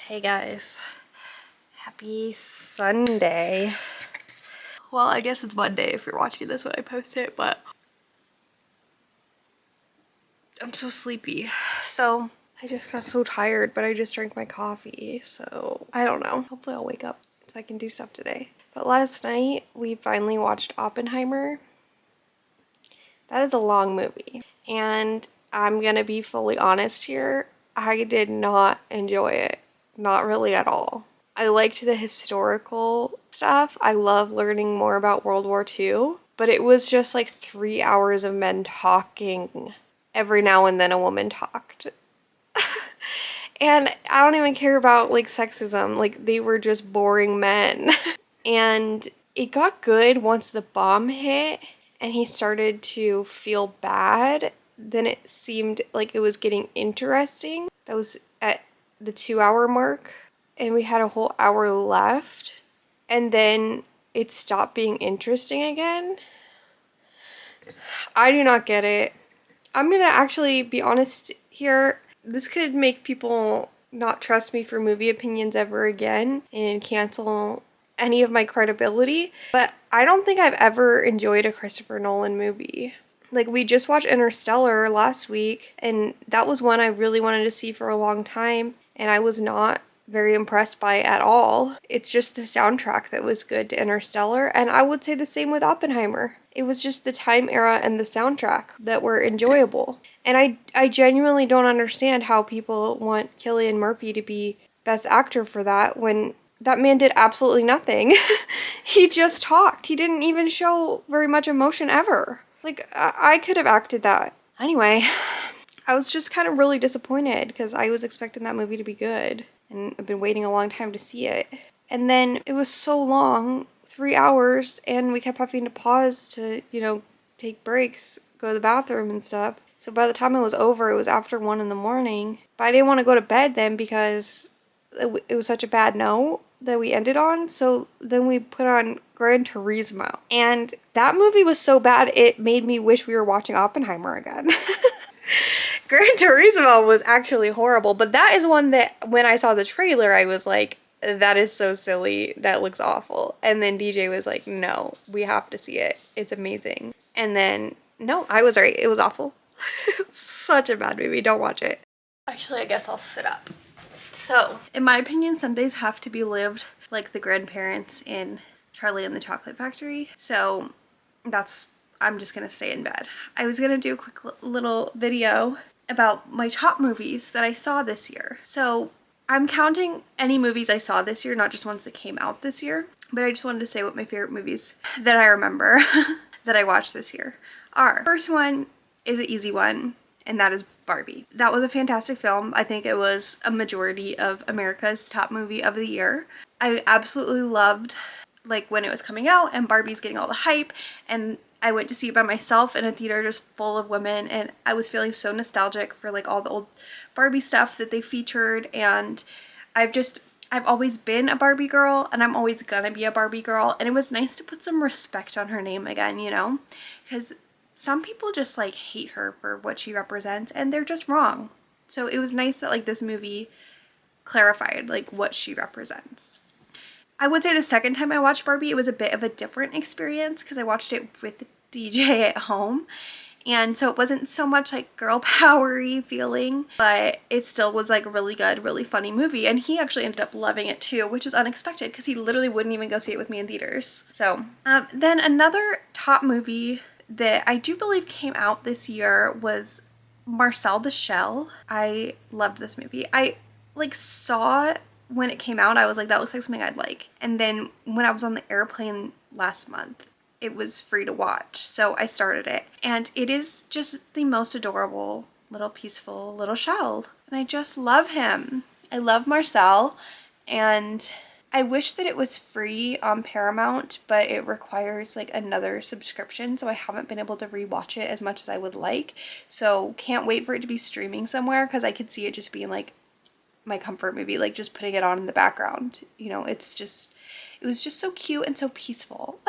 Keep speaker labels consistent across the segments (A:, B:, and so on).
A: Hey guys, happy Sunday. Well, I guess it's Monday if you're watching this when I post it, but I'm so sleepy. So I just got so tired, but I just drank my coffee, so I don't know. Hopefully I'll wake up so I can do stuff today. But last night we finally watched Oppenheimer. That is a long movie, and I'm gonna be fully honest here. I did not enjoy it. Not really at all. I liked the historical stuff. I love learning more about World War II, but it was just like 3 hours of men talking. Every now and then a woman talked. And I don't even care about like sexism. Like they were just boring men. And it got good once the bomb hit and he started to feel bad. Then it seemed like it was getting interesting. That was at the 2 hour mark, and we had a whole hour left. And then it stopped being interesting again. I do not get it. I'm gonna actually be honest here. This could make people not trust me for movie opinions ever again and cancel any of my credibility, but I don't think I've ever enjoyed a Christopher Nolan movie. Like, we just watched Interstellar last week, and that was one I really wanted to see for a long time, and I was not very impressed by it at all. It's just the soundtrack that was good to Interstellar, and I would say the same with Oppenheimer. It was just the time era and the soundtrack that were enjoyable. And I genuinely don't understand how people want Cillian Murphy to be Best Actor for that when that man did absolutely nothing. He just talked. He didn't even show very much emotion ever. Like, I could have acted that. Anyway, I was just kind of really disappointed because I was expecting that movie to be good. And I've been waiting a long time to see it. And then it was so long, 3 hours, and we kept having to pause to, take breaks, go to the bathroom and stuff. So by the time it was over, it was after 1 in the morning. But I didn't want to go to bed then because it was such a bad note that we ended on. So then we put on Gran Turismo. And that movie was so bad, it made me wish we were watching Oppenheimer again. Gran Turismo was actually horrible, but that is one that when I saw the trailer, I was like, that is so silly. That looks awful. And then DJ was like, no, we have to see it. It's amazing. And then, no, I was right. It was awful. Such a bad movie. Don't watch it. Actually, I guess I'll sit up. So, in my opinion, Sundays have to be lived like the grandparents in Charlie and the Chocolate Factory. So, I'm just gonna stay in bed. I was gonna do a quick little video about my top movies that I saw this year. So, I'm counting any movies I saw this year, not just ones that came out this year. But I just wanted to say what my favorite movies that I remember that I watched this year are. First one is an easy one, and that is Barbie. That was a fantastic film. I think it was a majority of America's top movie of the year. I absolutely loved like when it was coming out and Barbie's getting all the hype, and I went to see it by myself in a theater just full of women, and I was feeling so nostalgic for like all the old Barbie stuff that they featured, and I've always been a Barbie girl, and I'm always gonna be a Barbie girl, and it was nice to put some respect on her name again, because some people just like hate her for what she represents, and they're just wrong. So it was nice that like this movie clarified like what she represents. I would say the second time I watched Barbie, it was a bit of a different experience because I watched it with DJ at home. And so it wasn't so much like girl power-y feeling, but it still was like a really good, really funny movie. And he actually ended up loving it too, which is unexpected because he literally wouldn't even go see it with me in theaters. So then another top movie that I do believe came out this year was Marcel the Shell. I loved this movie. I like saw it when it came out. I was like, that looks like something I'd like. And then when I was on the airplane last month, it was free to watch. So I started it. And it is just the most adorable, little peaceful little shell. And I just love him. I love Marcel. And I wish that it was free on Paramount, but it requires like another subscription, so I haven't been able to rewatch it as much as I would like. So can't wait for it to be streaming somewhere because I could see it just being like my comfort movie, like just putting it on in the background. It was just so cute and so peaceful.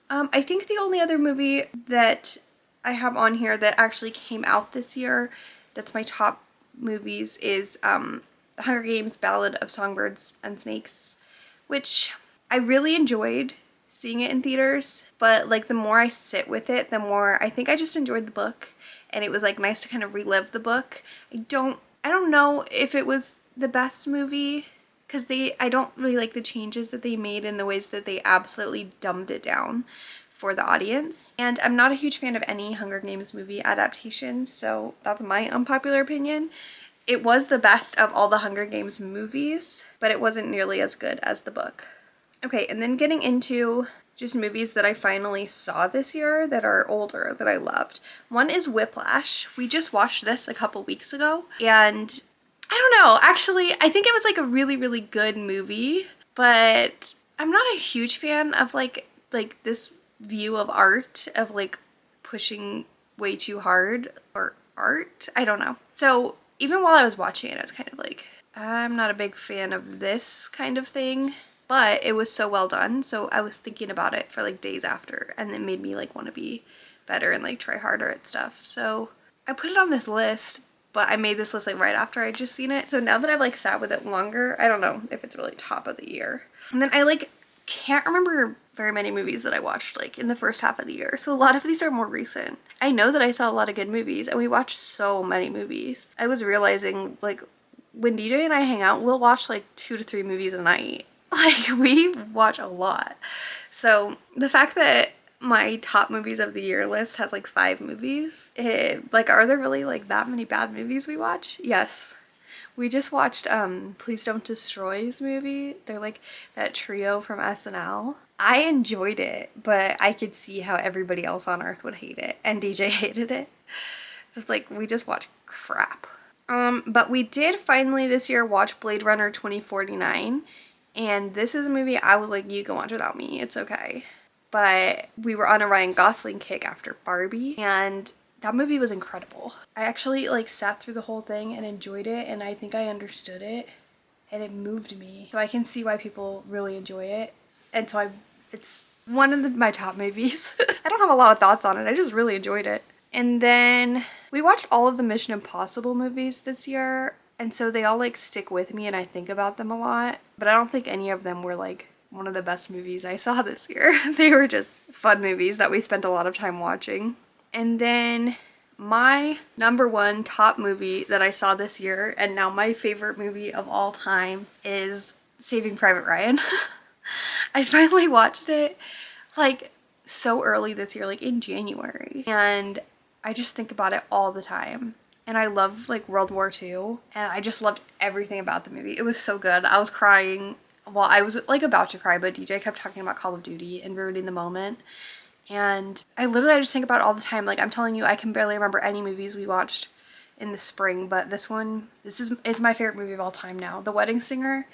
A: I think the only other movie that I have on here that actually came out this year that's my top movies is The Hunger Games Ballad of Songbirds and Snakes, which I really enjoyed seeing it in theaters, but like the more I sit with it, the more I think I just enjoyed the book, and it was like nice to kind of relive the book. I don't know if it was the best movie, because I don't really like the changes that they made in the ways that they absolutely dumbed it down for the audience. And I'm not a huge fan of any Hunger Games movie adaptations, so that's my unpopular opinion. It was the best of all the Hunger Games movies, but it wasn't nearly as good as the book. Okay, and then getting into just movies that I finally saw this year that are older that I loved. One is Whiplash. We just watched this a couple weeks ago, and I don't know, actually, I think it was like a really, really good movie, but I'm not a huge fan of like this view of art, of like pushing way too hard, or art, I don't know. So even while I was watching it, I was kind of like, I'm not a big fan of this kind of thing, but it was so well done, so I was thinking about it for like days after, and it made me like want to be better and like try harder at stuff. So I put it on this list, but I made this list like right after I just seen it, so now that I've like sat with it longer, I don't know if it's really top of the year. And then I like can't remember very many movies that I watched like in the first half of the year, so a lot of these are more recent. I know that I saw a lot of good movies, and we watched so many movies. I was realizing like when DJ and I hang out, we'll watch like 2 to 3 movies a night. Like we watch a lot. So the fact that my top movies of the year list has like 5 movies, like are there really like that many bad movies we watch? Yes. We just watched Please Don't Destroy's movie. They're like that trio from SNL. I enjoyed it, but I could see how everybody else on earth would hate it, and DJ hated it. So it's like we just watched crap. But we did finally this year watch Blade Runner 2049, and this is a movie I was like, you can watch without me, it's okay. But we were on a Ryan Gosling kick after Barbie, and that movie was incredible. I actually like sat through the whole thing and enjoyed it, and I think I understood it, and it moved me. So I can see why people really enjoy it, and so it's one of my top movies. I don't have a lot of thoughts on it, I just really enjoyed it. And then we watched all of the Mission Impossible movies this year, and so they all like stick with me and I think about them a lot, but I don't think any of them were like one of the best movies I saw this year. They were just fun movies that we spent a lot of time watching. And then my number 1 top movie that I saw this year, and now my favorite movie of all time, is Saving Private Ryan. I finally watched it like so early this year, like in January, and I just think about it all the time. And I love like World War II, and I just loved everything about the movie. It was so good. I was crying. Well, I was like about to cry, but DJ kept talking about Call of Duty and ruining the moment. And I just think about it all the time. Like I'm telling you, I can barely remember any movies we watched in the spring, but this is my favorite movie of all time now. The Wedding Singer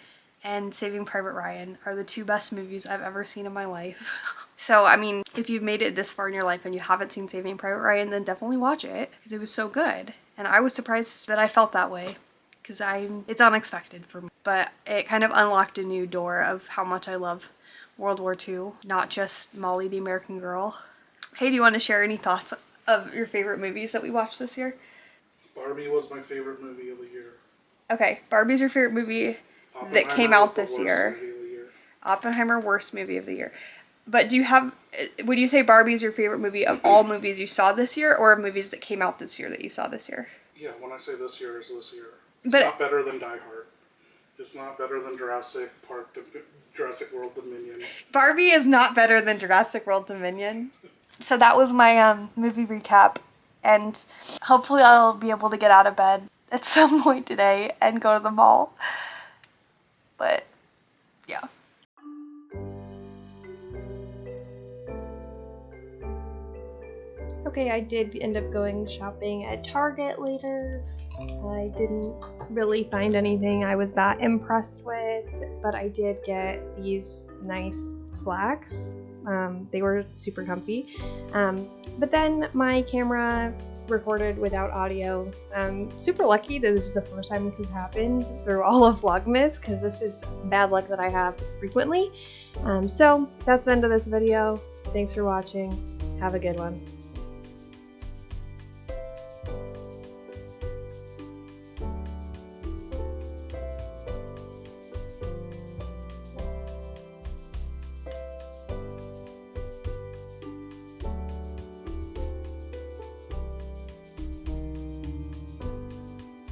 A: and Saving Private Ryan are the 2 best movies I've ever seen in my life. So, I mean, if you've made it this far in your life and you haven't seen Saving Private Ryan, then definitely watch it, because it was so good. And I was surprised that I felt that way, because it's unexpected for me. But it kind of unlocked a new door of how much I love World War II, not just Molly the American Girl. Hey, do you want to share any thoughts of your favorite movies that we watched this year?
B: Barbie was my favorite movie of the year.
A: Okay, Barbie's your favorite movie that came out this year. Oppenheimer, worst movie of the year. But would you say Barbie's your favorite movie of all movies you saw this year, or movies that came out this year that you saw this year?
B: Yeah, when I say this year, it's this year. It's not better than Die Hard. It's not better than Jurassic World Dominion.
A: Barbie is not better than Jurassic World Dominion. So that was my movie recap, and hopefully I'll be able to get out of bed at some point today and go to the mall. But yeah. Okay, I did end up going shopping at Target later. I didn't really find anything I was that impressed with, but I did get these nice slacks. They were super comfy. But then my camera recorded without audio. I'm super lucky that this is the first time this has happened through all of Vlogmas, because this is bad luck that I have frequently. So that's the end of this video. Thanks for watching. Have a good one.